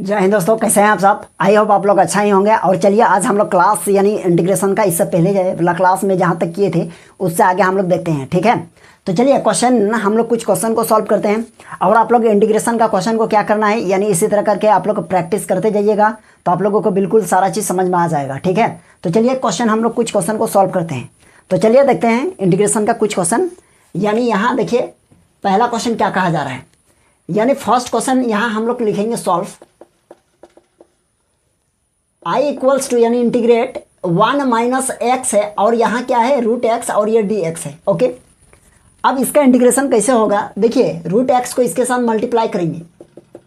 जय हिंद दोस्तों, कैसे हैं आप सब। आई होप आप लोग अच्छा ही होंगे। और चलिए आज हम लोग क्लास यानी इंटीग्रेशन का इससे पहले वाला क्लास में जहाँ तक किए थे उससे आगे हम लोग देखते हैं। ठीक है, तो चलिए क्वेश्चन हम लोग कुछ क्वेश्चन को सॉल्व करते हैं। और आप लोग इंटीग्रेशन का क्वेश्चन को क्या करना है यानी इसी तरह करके आप लोग प्रैक्टिस करते जाइएगा तो आप लोगों को बिल्कुल सारा चीज़ समझ में आ जाएगा। ठीक है, तो चलिए क्वेश्चन हम लोग कुछ क्वेश्चन को सॉल्व करते हैं। तो चलिए देखते हैं इंटीग्रेशन का कुछ क्वेश्चन। यानी यहाँ देखिए पहला क्वेश्चन क्या कहा जा रहा है, यानी फर्स्ट क्वेश्चन यहाँ हम लोग लिखेंगे सॉल्व i इक्वल्स टू यानी इंटीग्रेट 1 माइनस एक्स है और यहाँ क्या है रूट एक्स और ये डी एक्स है। ओके, अब इसका इंटीग्रेशन कैसे होगा, देखिए रूट एक्स को इसके साथ मल्टीप्लाई करेंगे,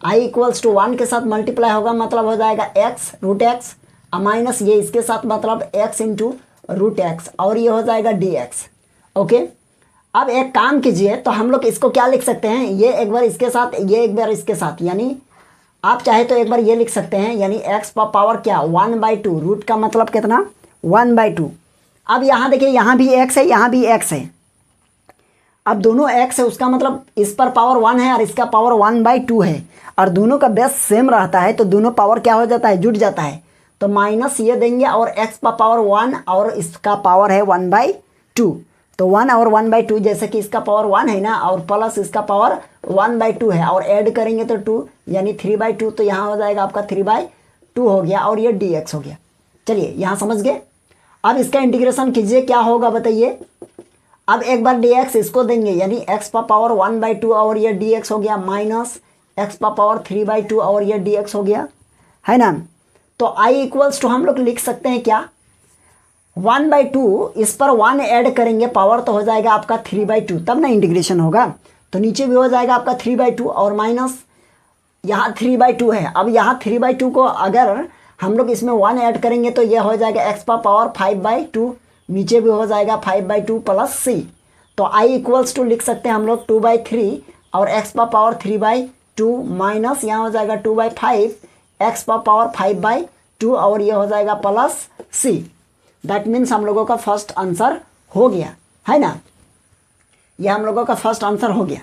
i इक्वल्स टू 1 के साथ मल्टीप्लाई होगा मतलब हो जाएगा एक्स रूट एक्स माइनस ये इसके साथ मतलब एक्स इंटू रूट एक्स और ये हो जाएगा डी एक्स। ओके, अब एक काम कीजिए तो हम लोग इसको क्या लिख सकते हैं, ये एक बार इसके साथ ये एक बार इसके साथ, यानी आप चाहे तो एक बार ये लिख सकते हैं यानी एक्स पावर क्या 1/2, रूट का मतलब कितना 1/2। अब यहाँ देखिए यहाँ भी एक्स है यहाँ भी एक्स है, अब दोनों एक्स है उसका मतलब इस पर पावर 1 है और इसका पावर 1/2 है और दोनों का बेस सेम रहता है तो दोनों पावर क्या हो जाता है, जुड़ जाता है। तो माइनस ये देंगे और एक्स का पावर 1 और इसका पावर है 1/2, तो 1 और 1/2 जैसे कि इसका पावर 1 है ना और प्लस इसका पावर 1/2 है और ऐड करेंगे तो 2 यानी 3/2, तो यहाँ हो जाएगा आपका 3/2 हो गया और ये dx हो गया। चलिए यहाँ समझ गए। अब इसका इंटीग्रेशन कीजिए क्या होगा बताइए। अब एक बार dx इसको देंगे यानी x का पावर 1/2 और ये dx हो गया माइनस x का पावर 3/2 और ये dx हो गया, है ना। तो i इक्वल्स टू हम लोग लिख सकते हैं क्या 1/2, इस पर 1 ऐड करेंगे पावर तो हो जाएगा आपका 3/2, तब ना इंटीग्रेशन होगा। तो नीचे भी हो जाएगा आपका 3/2 और माइनस यहाँ 3/2 है। अब यहाँ 3/2 को अगर हम लोग इसमें 1 ऐड करेंगे तो ये हो जाएगा एक्स का पावर 5/2, नीचे भी हो जाएगा 5/2 प्लस c। तो i इक्वल्स टू लिख सकते हैं हम लोग 2/3 और एक्स का पावर 3/2 माइनस यहाँ हो जाएगा 2/5 एक्स का पावर 5/2 और ये हो जाएगा प्लस c। दैट मीन्स हम लोगों का फर्स्ट आंसर हो गया, है ना, यह हम लोगों का फर्स्ट आंसर हो गया।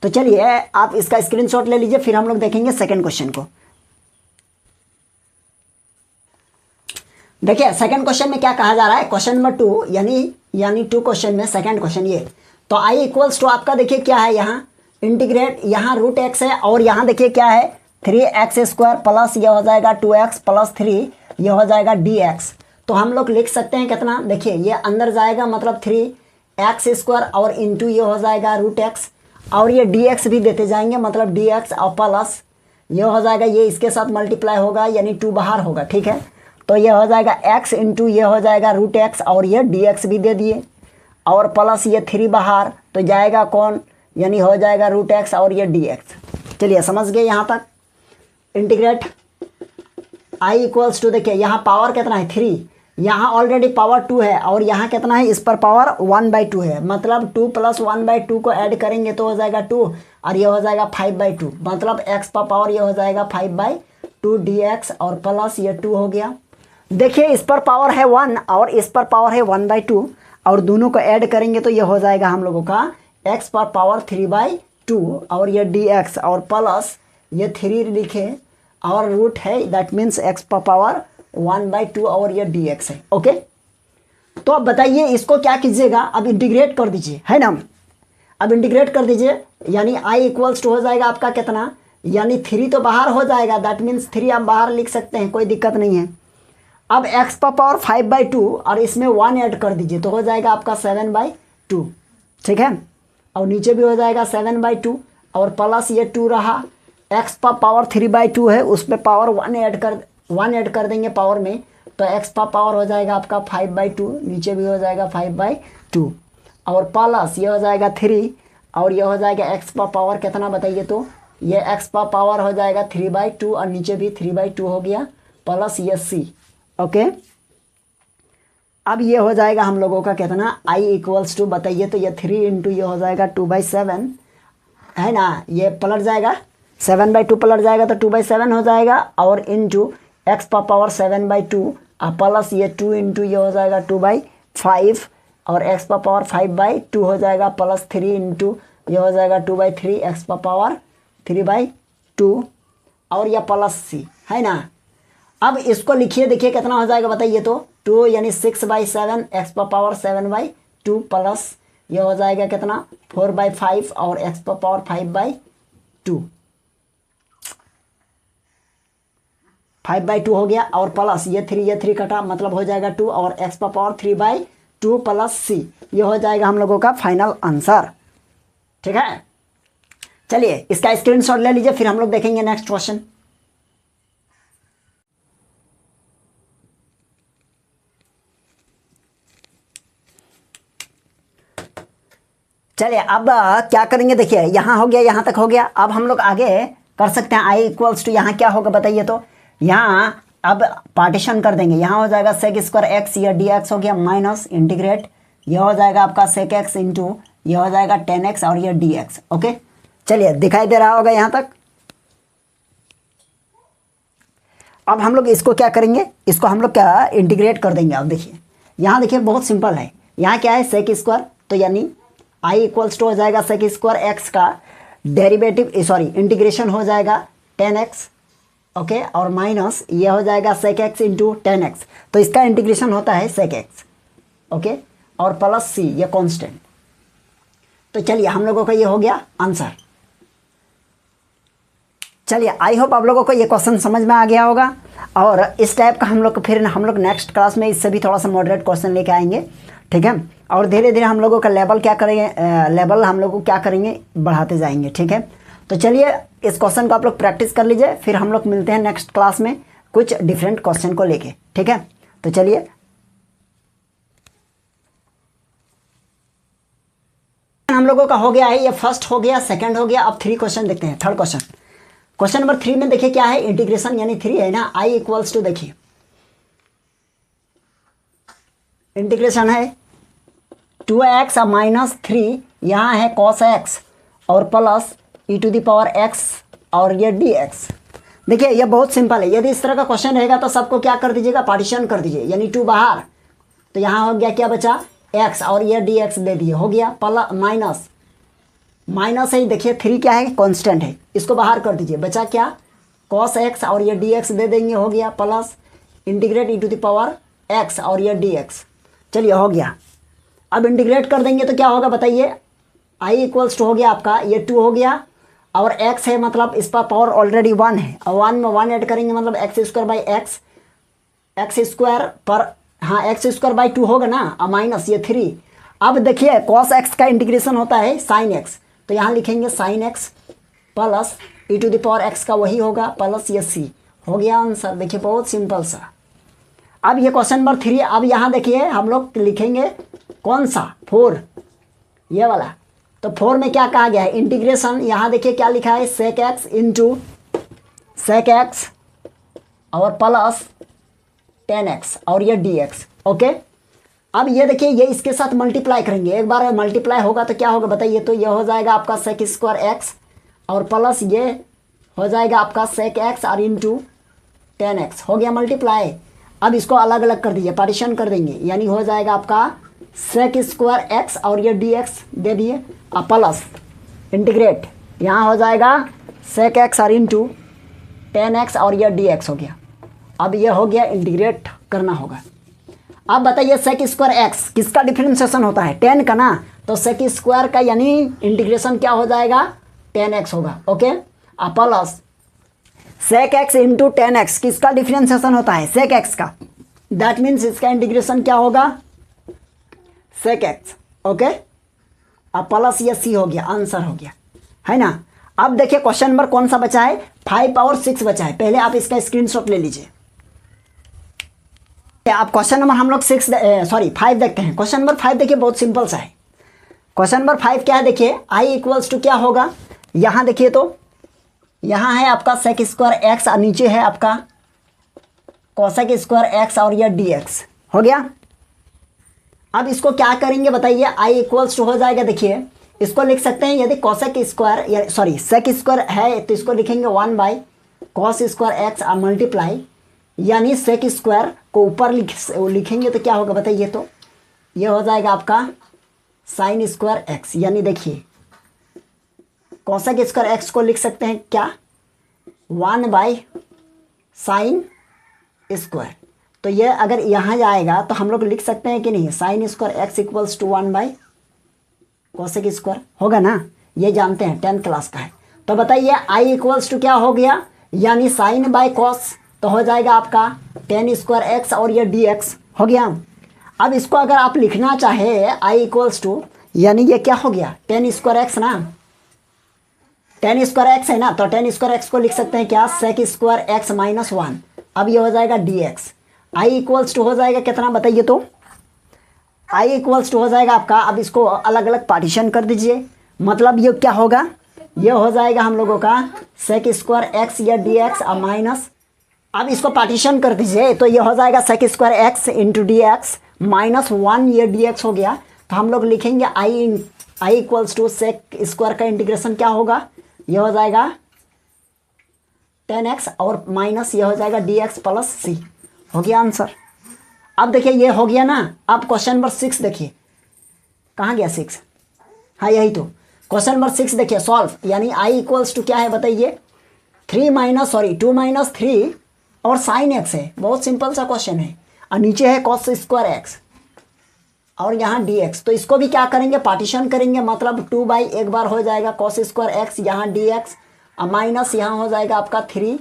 तो चलिए आप इसका स्क्रीनशॉट ले लीजिए, फिर हम लोग देखेंगे सेकंड क्वेश्चन को। देखिए सेकंड क्वेश्चन में क्या कहा जा रहा है, क्वेश्चन नंबर 2 यानी 2 क्वेश्चन में सेकंड क्वेश्चन ये। तो i इक्वल्स टू आपका देखिए क्या है यहाँ इंटीग्रेट, यहाँ रूट एक्स है और यहाँ देखिए क्या है 3x² प्लस ये हो जाएगा 2x प्लस 3 ये हो जाएगा dx। तो हम लोग लिख सकते हैं कितना, देखिए ये अंदर जाएगा मतलब 3x² और इंटू ये हो जाएगा रूट एक्स और ये dx भी देते जाएंगे मतलब dx और प्लस ये हो जाएगा ये इसके साथ मल्टीप्लाई होगा यानी 2 बाहर होगा। ठीक है, तो ये हो जाएगा x इंटू ये हो जाएगा रूट एक्स और ये dx भी दे दिए और प्लस ये 3 बाहर तो जाएगा कौन यानी हो जाएगा रूट एक्स और ये dx। चलिए समझ गए यहाँ तक। इंटीग्रेट i इक्वल्स टू देखिए यहाँ पावर कितना है 3, यहाँ ऑलरेडी पावर 2 है और यहाँ कितना है इस पर पावर 1/2 है मतलब 2 प्लस 1/2 को ऐड करेंगे तो हो जाएगा 2 और ये हो जाएगा 5/2 मतलब x पर पावर ये हो जाएगा 5/2 dx और प्लस ये 2 हो गया। देखिए इस पर पावर है 1 और इस पर पावर है 1/2 और दोनों को ऐड करेंगे तो ये हो जाएगा हम लोगों का x पर पावर 3/2 और ये dx और प्लस ये 3 लिखे और रूट है दैट मीन्स x पर पावर 1/2 और ये dx है। ओके, तो अब बताइए इसको क्या कीजिएगा, अब इंटीग्रेट कर दीजिए, है ना। अब इंटीग्रेट कर दीजिए यानी i इक्वल्स टू हो जाएगा आपका कितना यानी 3 तो बाहर हो जाएगा दैट मीन्स 3 आप बाहर लिख सकते हैं, कोई दिक्कत नहीं है। अब x पर पावर 5/2 और इसमें 1 ऐड कर दीजिए तो हो जाएगा आपका 7/2। ठीक है, और नीचे भी हो जाएगा 7/2 और प्लस ये 2 रहा, x पर पावर 3/2 है उस पर पावर 1 ऐड कर देंगे पावर में तो x पर पावर हो जाएगा आपका 5/2, नीचे भी हो जाएगा 5/2 और प्लस ये हो जाएगा 3 और ये हो जाएगा x पर पावर कितना बताइए, तो ये x पर पावर हो जाएगा 3/2 और नीचे भी 3/2 हो गया प्लस ये c। ओके, अब ये हो जाएगा हम लोगों का कितना i इक्वल्स टू बताइए, तो ये 3 इंटू ये हो जाएगा 2/7 है ना, ये पलट जाएगा 7/2 पलट जाएगा तो 2/7 हो जाएगा और इंटू x पर पावर 7/2 और प्लस ये 2 इंटू ये हो जाएगा 2/5 और x पर पावर 5/2 हो जाएगा प्लस 3 इंटू ये हो जाएगा 2/3 x पर पावर 3/2 और यह प्लस सी, है ना। अब इसको लिखिए, देखिए कितना हो जाएगा बताइए तो 2 यानी 6/7 x पर पावर 7/2 प्लस ये हो जाएगा कितना 4/5 और x पर पावर 5/2 5/2 हो गया और प्लस ये 3 कटा मतलब हो जाएगा 2 और x पर पावर 3/2 प्लस सी, ये हो जाएगा हम लोगों का फाइनल आंसर। ठीक है, चलिए इसका स्क्रीनशॉट ले लीजिए, फिर हम लोग देखेंगे नेक्स्ट क्वेश्चन। चलिए अब क्या करेंगे, देखिए यहाँ हो गया, यहाँ तक हो गया। अब हम लोग आगे कर सकते हैं आई इक्वल्स टू यहाँ क्या होगा बताइए तो, यहाँ अब पार्टीशन कर देंगे। यहाँ हो जाएगा सेक स्क्वायर एक्स, या डी एक्स हो गया माइनस इंटीग्रेट, यह हो जाएगा आपका सेक एक्स इंटू यह हो जाएगा 10x और यह डी एक्स। ओके, चलिए दिखाई दे रहा होगा यहाँ तक। अब हम लोग इसको क्या करेंगे, इसको हम लोग क्या इंटीग्रेट कर देंगे। अब देखिए यहाँ देखिए बहुत सिंपल है, यहाँ क्या है सेक स्क्वायर, तो यानी आई इक्वल्स टू हो जाएगा सेक स्क्वायर एक्स का डेरिवेटिव इंटीग्रेशन हो जाएगा 10x। ओके, और माइनस ये हो जाएगा सेक एक्स इंटू 10x, तो इसका इंटीग्रेशन होता है सेक एक्स। ओके, और प्लस सी ये कांस्टेंट। तो चलिए हम लोगों का ये हो गया आंसर। चलिए आई होप आप लोगों को ये क्वेश्चन समझ में आ गया होगा, और इस टाइप का हम लोग फिर हम लोग नेक्स्ट क्लास में इससे भी थोड़ा सा मॉडरेट क्वेश्चन लेके आएंगे। ठीक है, और धीरे धीरे हम लोगों का लेवल क्या करेंगे, लेवल हम लोग को क्या करेंगे बढ़ाते जाएंगे। ठीक है, तो चलिए इस क्वेश्चन को आप लोग प्रैक्टिस कर लीजिए, फिर हम लोग मिलते हैं नेक्स्ट क्लास में कुछ डिफरेंट क्वेश्चन को लेके। ठीक है, तो चलिए हम लोगों का हो गया है, ये फर्स्ट हो गया, सेकंड हो गया। अब 3 क्वेश्चन देखते हैं। थर्ड क्वेश्चन, क्वेश्चन नंबर 3 में देखिए क्या है, इंटीग्रेशन यानी 3 है ना, आई इक्वल्स टू देखिए इंटीग्रेशन है 2x माइनस 3, यहाँ है cos x और प्लस e⁻x और ये dx। देखिए ये बहुत सिंपल है, यदि इस तरह का क्वेश्चन रहेगा तो सबको क्या कर दीजिएगा, पार्टीशन कर दीजिए, यानी 2 बाहर, तो यहाँ हो गया क्या बचा x और ये dx दे दिए, हो गया प्लस माइनस है। देखिए 3 क्या है, कांस्टेंट है, इसको बाहर कर दीजिए, बचा क्या cos x और ये dx दे देंगे, हो गया प्लस इंटीग्रेट e⁻x और ये dx। चलिए हो गया, अब इंटीग्रेट कर देंगे तो क्या होगा बताइए, i इक्वल्स टू हो गया आपका ये 2 हो गया, और x है मतलब इस पर पावर ऑलरेडी 1 है, और 1 में 1 ऐड करेंगे मतलब x² स्क्वायर पर, हाँ x²/2 होगा ना, और माइनस ये 3। अब देखिए cos x का इंटीग्रेशन होता है sin x, तो यहाँ लिखेंगे sin x प्लस e⁻x का वही होगा प्लस ये c, हो गया आंसर। देखिए बहुत सिंपल सा। अब ये क्वेश्चन नंबर 3, अब यहाँ देखिए हम लोग लिखेंगे कौन सा 4, ये वाला। तो 4 में क्या कहा गया है, इंटीग्रेशन, यहाँ देखिए क्या लिखा है sec x into sec x और प्लस 10x और ये dx। ओके, अब ये देखिए ये इसके साथ मल्टीप्लाई करेंगे, एक बार मल्टीप्लाई होगा तो क्या होगा बताइए तो, ये हो जाएगा आपका सेक स्क्वायर एक्स और प्लस ये हो जाएगा आपका सेक एक्स और इंटू 10x, हो गया मल्टीप्लाई। अब इसको अलग अलग कर दीजिए, पार्टीशन कर देंगे, यानी हो जाएगा आपका सेक स्क्वायर एक्स और ये dx दे दिए, और प्लस इंटीग्रेट, यहाँ हो जाएगा सेक एक्स और इंटू 10x और ये dx हो गया। अब ये हो गया, इंटीग्रेट करना होगा। अब बताइए सेक स्क्वायर एक्स किसका डिफरेंशिएशन होता है, 10 का ना, तो सेक स्क्वायर का यानी इंटीग्रेशन क्या हो जाएगा 10x होगा। Okay, plus sec x into 10x किसका डिफरेंशिएशन होता है, सेक एक्स का, दैट मीन्स इसका इंटीग्रेशन क्या होगा सेक एक्स। ओके, अब प्लस ये सी हो गया, आंसर हो गया, है ना। अब देखिए क्वेश्चन नंबर कौन सा बचा है, 5 और 6 बचा है, पहले आप इसका स्क्रीनशॉट ले लीजिए। आप क्वेश्चन नंबर हम लोग 5 देखते हैं। क्वेश्चन नंबर 5 देखिए बहुत सिंपल सा है। क्वेश्चन नंबर 5 क्या है देखिए, i इक्वल्स टू क्या होगा, यहाँ देखिए तो यहाँ है आपका सेक स्क्वायर एक्स और नीचे है आपका कोसेक स्क्वायर एक्स और यह dx, हो गया। अब इसको क्या करेंगे बताइए, i इक्वल्स टू हो जाएगा, देखिए इसको लिख सकते हैं, यदि कोसेक स्क्वायर या सेक स्क्वायर है तो इसको लिखेंगे 1/cos स्क्वायर एक्स और मल्टीप्लाई, यानी सेक स्क्वायर को ऊपर लिखेंगे तो क्या होगा बताइए तो, ये हो जाएगा आपका साइन स्क्वायर एक्स, यानी देखिए कोसेक स्क्वायर एक्स को लिख सकते हैं क्या 1/sin²। तो ये अगर यहाँ जाएगा तो हम लोग लिख सकते हैं कि नहीं, sin² x equals to 1/cos² होगा ना, ये जानते हैं, 10th क्लास का है। तो बताइए i इक्वल्स टू क्या हो गया, यानी sin/cos, तो हो जाएगा आपका tan² x और ये dx हो गया। अब इसको अगर आप लिखना चाहे i इक्वल्स टू, यानी ये क्या हो गया tan² x ना, tan² x है ना, तो tan² x को लिख सकते हैं क्या, sec² x - 1। अब ये हो जाएगा dx। i इक्वल्स टू हो जाएगा कितना बताइए, तो i इक्वल्स टू हो जाएगा आपका, अब इसको अलग अलग पार्टीशन कर दीजिए, मतलब ये क्या होगा, ये हो जाएगा हम लोगों का sec² x या dx माइनस, अब इसको पार्टीशन कर दीजिए तो ये हो जाएगा sec² x इंटू dx -1, ये dx हो गया। तो हम लोग लिखेंगे i इक्वल्स टू sec² का इंटीग्रेशन क्या होगा, ये हो जाएगा 10x और माइनस ये हो जाएगा dx प्लस c, हो गया आंसर। अब देखिए ये हो गया ना। अब क्वेश्चन नंबर 6 देखिए, कहाँ गया 6, हाँ यही तो, क्वेश्चन नंबर 6 देखिए सॉल्व, यानी i इक्वल्स टू क्या है बताइए, 2 - 3 और sin x है, बहुत सिंपल सा क्वेश्चन है, और नीचे है cos² x और यहाँ dx। तो इसको भी क्या करेंगे, पार्टीशन करेंगे, मतलब 2 एक बार हो जाएगा cos² x, यहाँ dx माइनस यहाँ हो जाएगा आपका 3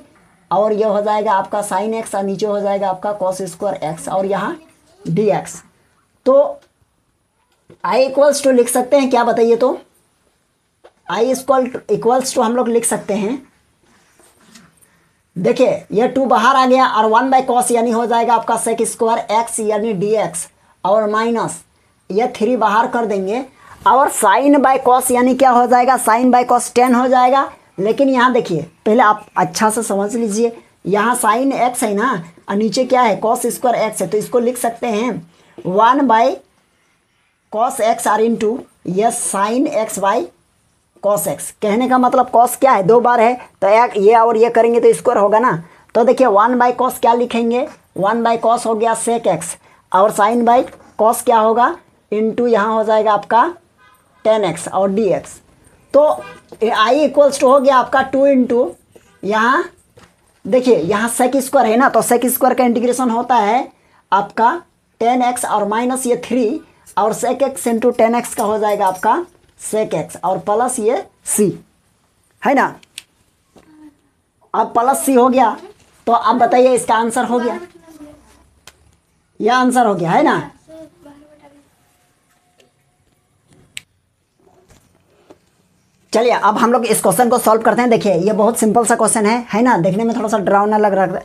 और ये हो जाएगा आपका sin x और नीचे हो जाएगा आपका cos² x और यहाँ dx। तो i इक्वल्स टू लिख सकते हैं क्या बताइए, तो i इक्वल्स टू हम लोग लिख सकते हैं, देखिए ये 2 बाहर आ गया और 1/cos यानी हो जाएगा आपका sec² x यानी dx और माइनस ये 3 बाहर कर देंगे और sin/cos यानी क्या हो जाएगा, sin/cos 10 हो जाएगा। लेकिन यहाँ देखिए पहले आप अच्छा से समझ लीजिए, यहाँ sin x है ना और नीचे क्या है cos² x है, तो इसको लिख सकते हैं 1/cos x और इंटू ये sin x/cos x। कहने का मतलब cos क्या है, 2 बार है, तो एक ये और ये करेंगे तो स्क्वायर होगा ना। तो देखिए 1/cos क्या लिखेंगे, 1/cos हो गया sec x और sin/cos क्या होगा, इंटू यहाँ हो जाएगा आपका 10x और dx। तो i इक्वल्स टू हो गया आपका 2 इंटू यहाँ देखिए यहाँ sec² है ना, तो sec² का इंटीग्रेशन होता है आपका 10x और माइनस ये 3 और sec x इंटू 10x का हो जाएगा आपका sec x और प्लस ये c है ना। अब प्लस c हो गया, तो अब बताइए इसका आंसर हो गया, यह आंसर हो गया है ना। चलिए अब हम लोग इस क्वेश्चन को सॉल्व करते हैं। देखिए ये बहुत सिंपल सा क्वेश्चन है ना, देखने में थोड़ा सा डरावना लग रहा है।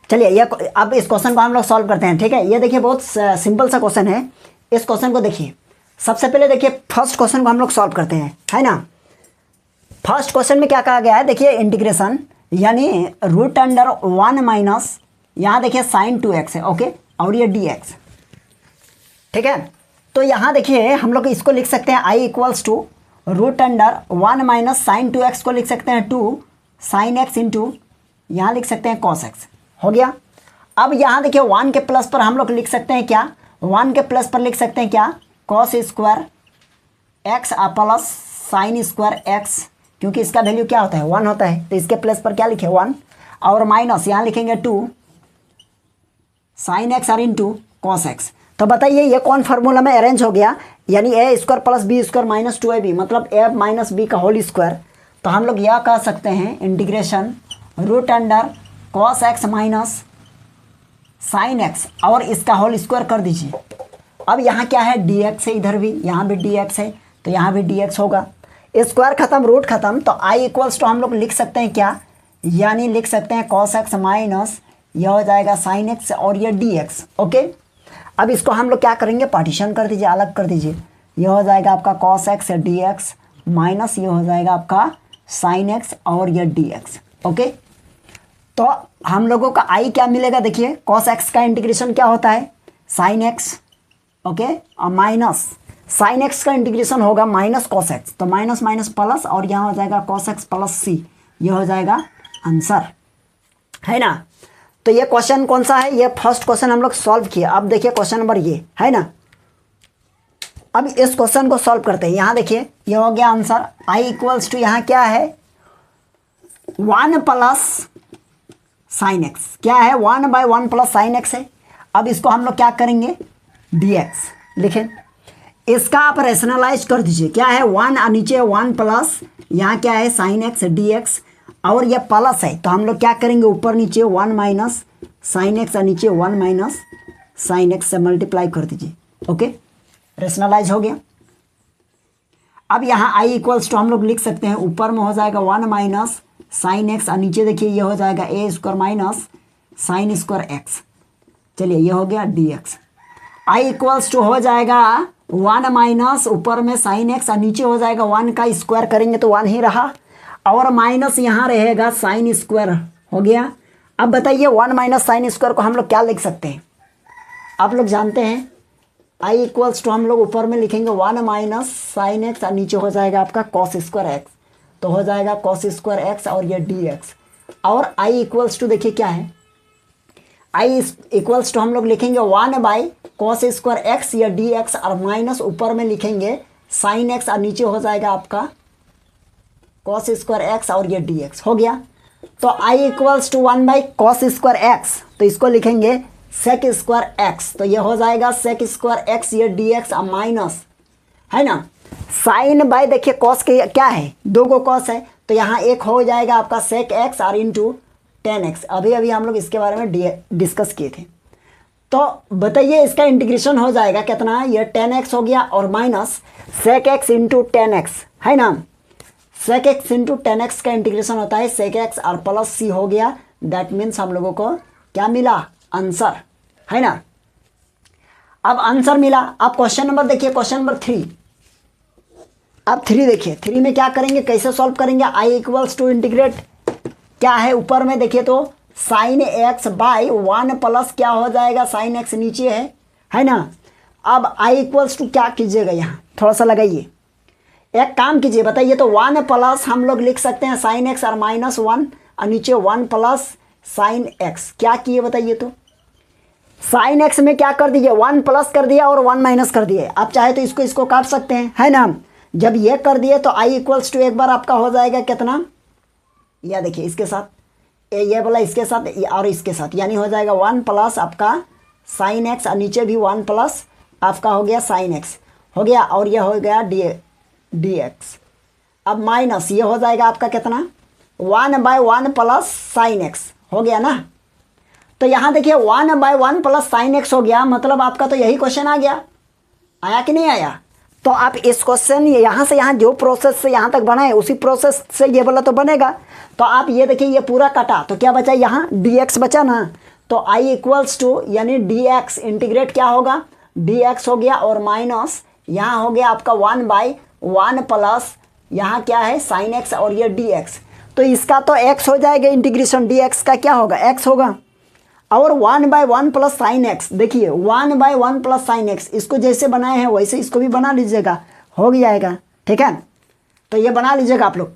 चलिए ये अब इस क्वेश्चन को हम लोग सॉल्व करते हैं, ठीक है। ये देखिए बहुत सिंपल सा क्वेश्चन है। इस क्वेश्चन को देखिए, सबसे पहले देखिए फर्स्ट क्वेश्चन को हम लोग सॉल्व करते हैं, है ना। फर्स्ट क्वेश्चन में क्या कहा गया है, देखिए इंटीग्रेशन यानी √1 माइनस यहाँ देखिए sin 2x है, ओके, और ये dx, ठीक है। तो यहाँ देखिए हम लोग इसको लिख सकते हैं i equals to √1 minus sin 2x को लिख सकते हैं 2 sin x इंटू यहाँ लिख सकते हैं cos x, हो गया। अब यहाँ देखिए 1 के प्लस पर हम लोग लिख सकते हैं क्या, 1 के प्लस पर लिख सकते हैं क्या, cos² x plus sin² x, क्योंकि इसका वैल्यू क्या होता है 1 होता है, तो इसके प्लस पर क्या लिखे 1 और माइनस यहाँ लिखेंगे 2 sin x और इंटू cos x। तो बताइए ये कौन फार्मूला में अरेंज हो गया, यानी a² plus b² minus 2ab मतलब a माइनस b का होल स्क्वायर। तो हम लोग यह कह सकते हैं integration √cos x minus sin x और इसका होल स्क्वायर कर दीजिए। अब यहाँ क्या है dx है, इधर भी यहाँ भी dx है, तो यहाँ भी dx होगा, स्क्वायर खत्म रूट खत्म। तो i इक्वल्स टू हम लोग लिख सकते हैं क्या, यानी लिख सकते हैं cos x माइनस यह हो जाएगा sin x और ये dx, ओके। अब इसको हम लोग क्या करेंगे, पार्टीशन कर दीजिए, अलग कर दीजिए। यह हो जाएगा आपका cos x dx माइनस ये हो जाएगा आपका sin x और ये dx, ओके। तो हम लोगों का i क्या मिलेगा, देखिए cos x का इंटीग्रेशन क्या होता है sin x, ओके, और माइनस sin x का इंटीग्रेशन होगा माइनस cos x, तो माइनस माइनस प्लस और यहाँ हो जाएगा cos x प्लस c, ये हो जाएगा आंसर, है ना। तो ये क्वेश्चन कौन सा है, ये फर्स्ट क्वेश्चन हम लोग सॉल्व किया। अब देखिए क्वेश्चन नंबर ये है ना। अब इस क्वेश्चन को सॉल्व करते हैं। यहाँ देखिए ये हो गया आंसर, i इक्वल्स टू यहाँ क्या है 1 प्लस साइन एक्स क्या है, 1/1 प्लस साइन एक्स है। अब इसको हम लोग क्या करेंगे, dx लिखें। इसका आप रेशनलाइज कर दीजिए, क्या है 1 और नीचे 1 प्लस यहाँ क्या है साइन एक्स dx, और ये प्लस है तो हम लोग क्या करेंगे ऊपर नीचे 1 माइनस साइन एक्स और नीचे 1 माइनस साइन एक्स से मल्टीप्लाई कर दीजिए। ओके, रेशनलाइज हो गया। अब यहाँ i इक्वल्स टू हम लोग लिख सकते हैं, ऊपर में हो जाएगा 1 माइनस साइन एक्स और नीचे देखिए ये हो जाएगा a square minus sine square x. चलिए ये हो गया dx। i इक्वल्स टू हो जाएगा 1 माइनस ऊपर में साइन एक्स और नीचे हो जाएगा 1 का स्क्वायर करेंगे तो 1 ही रहा, और माइनस यहाँ रहेगा साइन स्क्वायर हो गया। अब बताइए 1 माइनस साइन स्क्वायर को हम लोग क्या लिख सकते हैं, आप लोग जानते हैं i इक्वल्स टू हम लोग ऊपर में लिखेंगे 1 माइनस साइन एक्स और नीचे हो जाएगा आपका कॉस स्क्वायर एक्स, तो हो जाएगा कॉस स्क्वायर एक्स और ये dx। और i इक्वल्स टू देखिए क्या है, i इक्वल्स टू हम लोग लिखेंगे 1 बाई कॉस स्क्वायर एक्स या dx, और माइनस ऊपर में लिखेंगे साइन एक्स और नीचे हो जाएगा आपका कॉस स्क्वायर एक्स और ये dx हो गया। तो i equals to 1 by cos square x, तो इसको लिखेंगे सेक स्क्वायर एक्स, तो ये हो जाएगा सेक स्क्वायर एक्स ये dx और माइनस है ना साइन बाय देखिए कॉस के क्या है, 2 को कॉस है तो यहाँ एक हो जाएगा आपका सेक एक्स और इंटू टेन एक्स। अभी अभी हम लोग इसके बारे में डिस्कस किए थे। तो बताइए इसका इंटीग्रेशन हो जाएगा कितना, ये 10x हो गया और minus sec x into 10x है ना, सेक एक्स इंटू 10x का इंटीग्रेशन होता है सेक एक्स और प्लस सी हो गया। दैट मीन्स हम लोगों को क्या मिला, आंसर है ना। अब आंसर मिला। अब क्वेश्चन नंबर देखिए, क्वेश्चन नंबर 3। अब 3 देखिए, 3 में क्या करेंगे, कैसे सॉल्व करेंगे, i इक्वल्स टू इंटीग्रेट क्या है ऊपर में देखिए तो साइन एक्स बाई 1 प्लस क्या हो जाएगा साइन एक्स नीचे है ना। अब i इक्वल्स टू क्या कीजिएगा, यहाँ थोड़ा सा लगाइए, एक काम कीजिए बताइए तो 1 प्लस हम लोग लिख सकते हैं साइन एक्स और माइनस 1 और नीचे 1 प्लस साइन एक्स। क्या किए बताइए तो, साइन एक्स में क्या कर दीजिए 1 प्लस कर दिया और 1 माइनस कर दिए। आप चाहे तो इसको काट सकते हैं है ना। जब ये कर दिए तो i इक्वल्स टू एक बार आपका हो जाएगा कितना, या देखिए इसके साथ ये बोला इसके साथ और इसके साथ, यानी हो जाएगा 1 प्लस आपका साइन एक्स और नीचे भी 1 प्लस आपका हो गया साइन एक्स हो गया, और ये हो गया dx। अब माइनस ये हो जाएगा आपका कितना 1/1 प्लस साइन एक्स हो गया ना। तो यहाँ देखिए 1/1 प्लस साइन एक्स हो गया, मतलब आपका तो यही क्वेश्चन आ गया, आया कि नहीं आया। तो आप इस क्वेश्चन यहाँ से यहाँ जो प्रोसेस से यहाँ तक बनाए उसी प्रोसेस से ये वाला तो बनेगा। तो आप ये देखिए ये पूरा कटा तो क्या बचा, यहाँ dx बचा ना। तो i इक्वल्स टू यानी dx इंटीग्रेट क्या होगा dx हो गया, और माइनस यहाँ हो गया आपका 1/1 प्लस यहाँ क्या है साइन एक्स और ये dx। तो इसका तो x हो जाएगा इंटीग्रेशन, dx का क्या होगा x होगा, और 1/1 प्लस साइन एक्स, देखिए 1/1 प्लस साइन एक्स, इसको जैसे बनाए हैं वैसे इसको भी बना लीजिएगा, हो जाएगा ठीक है। तो ये बना लीजिएगा आप लोग।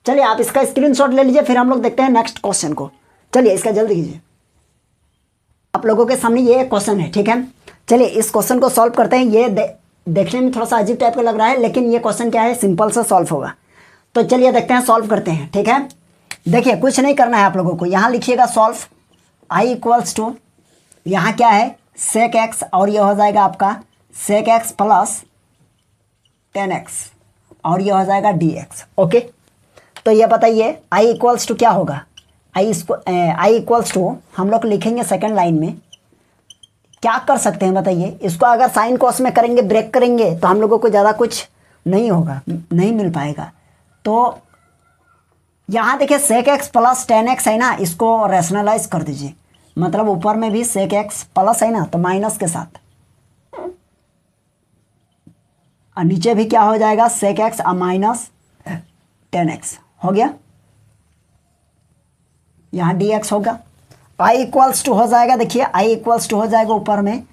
चलिए आप इसका स्क्रीनशॉट ले लीजिए, फिर हम लोग देखते हैं नेक्स्ट क्वेश्चन को। चलिए इसका जल्दी कीजिए, आप लोगों के सामने ये क्वेश्चन है ठीक है। चलिए इस क्वेश्चन को सॉल्व करते हैं। ये देखने में थोड़ा सा अजीब टाइप का लग रहा है, लेकिन ये क्वेश्चन क्या है, सिंपल से सॉल्व होगा। तो चलिए देखते हैं, सॉल्व करते हैं ठीक है। देखिए कुछ नहीं करना है आप लोगों को, यहाँ लिखिएगा सॉल्व i इक्वल्स टू यहाँ क्या है सेक एक्स, और ये हो जाएगा आपका सेक एक्स प्लस 10x, और ये हो जाएगा dx। ओके, तो ये बताइए i इक्वल्स टू क्या होगा, i इक्वल्स टू हम लोग लिखेंगे सेकंड लाइन में क्या कर सकते हैं बताइए। इसको अगर साइन कॉस में करेंगे ब्रेक करेंगे तो हम लोगों को ज़्यादा कुछ नहीं होगा, नहीं मिल पाएगा। तो यहाँ देखिए सेक एक्स प्लस 10x है ना, इसको रैशनलाइज कर दीजिए, मतलब ऊपर में भी सेक एक्स प्लस है ना तो माइनस के साथ, और नीचे भी क्या हो जाएगा सेक एक्स और माइनस 10x हो गया, यहाँ dx होगा। i इक्वल्स टू हो जाएगा, देखिए i इक्वल्स टू हो जाएगा ऊपर में,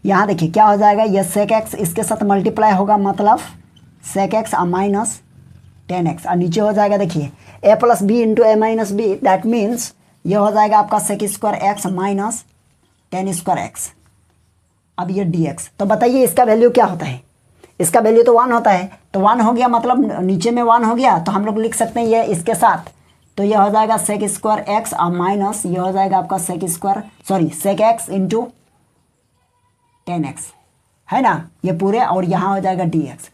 यहाँ देखिए क्या हो जाएगा ये सेक एक्स इसके साथ मल्टीप्लाई होगा, मतलब सेक एक्स और माइनस 10x, और नीचे हो जाएगा देखिए a plus b into a minus b, that means ये हो जाएगा आपका sec square x minus 10 square x. अब ये dx, तो बताइए इसका वैल्यू क्या होता है, इसका वैल्यू तो 1 होता है, तो 1 हो गया मतलब नीचे में 1 हो गया, तो हम लोग लिख सकते हैं ये इसके साथ तो यह हो जाएगा सेक स्क्वायर एक्स और माइनस ये हो जाएगा आपका सेक एक्स इंटू 10x, है ना, ये पूरे, और यहाँ हो जाएगा dx।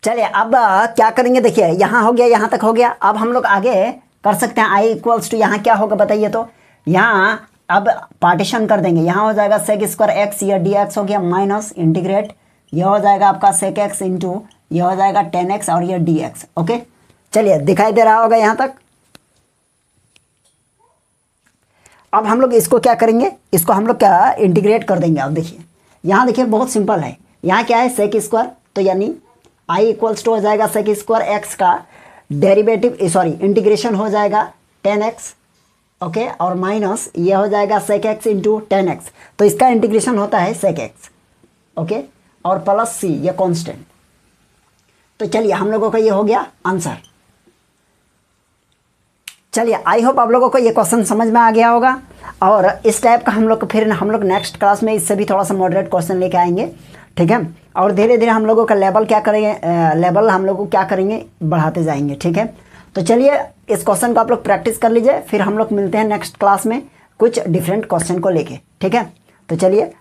चलिए अब क्या करेंगे, देखिए यहाँ हो गया, यहाँ तक हो गया। अब हम लोग आगे कर सकते हैं i इक्वल्स टू यहाँ क्या होगा बताइए, तो यहाँ अब पार्टीशन कर देंगे, यहाँ हो जाएगा सेक स्क्वायर एक्स, ये dx हो गया, माइनस इंटीग्रेट ये हो जाएगा आपका सेक एक्स इंटू ये हो जाएगा 10x और ये dx। ओके, चलिए दिखाई दे रहा होगा यहाँ तक। अब हम लोग इसको क्या करेंगे, इसको हम लोग क्या इंटीग्रेट कर देंगे। अब देखिए यहाँ देखिए बहुत सिंपल है, यहाँ क्या है सेक स्क्वायर, तो यानी i इक्वल्स टू हो जाएगा सेक स्क्वायर एक्स का डेरिवेटिव इंटीग्रेशन हो जाएगा 10x, ओके, और माइनस ये हो जाएगा सेक एक्स इंटू 10x, तो इसका इंटीग्रेशन होता है सेक एक्स, ओके, और प्लस c ये कांस्टेंट। तो चलिए हम लोगों का ये हो गया आंसर। चलिए आई होप आप लोगों को ये क्वेश्चन समझ में आ गया होगा, और इस टाइप का हम लोग नेक्स्ट क्लास में इससे भी थोड़ा सा मॉडरेट क्वेश्चन लेके आएंगे, ठीक है। और धीरे धीरे हम लोगों का लेवल क्या करेंगे, लेवल हम लोग को क्या करेंगे, बढ़ाते जाएंगे, ठीक है। तो चलिए इस क्वेश्चन को आप लोग प्रैक्टिस कर लीजिए, फिर हम लोग मिलते हैं नेक्स्ट क्लास में कुछ डिफरेंट क्वेश्चन को लेके, ठीक है। तो चलिए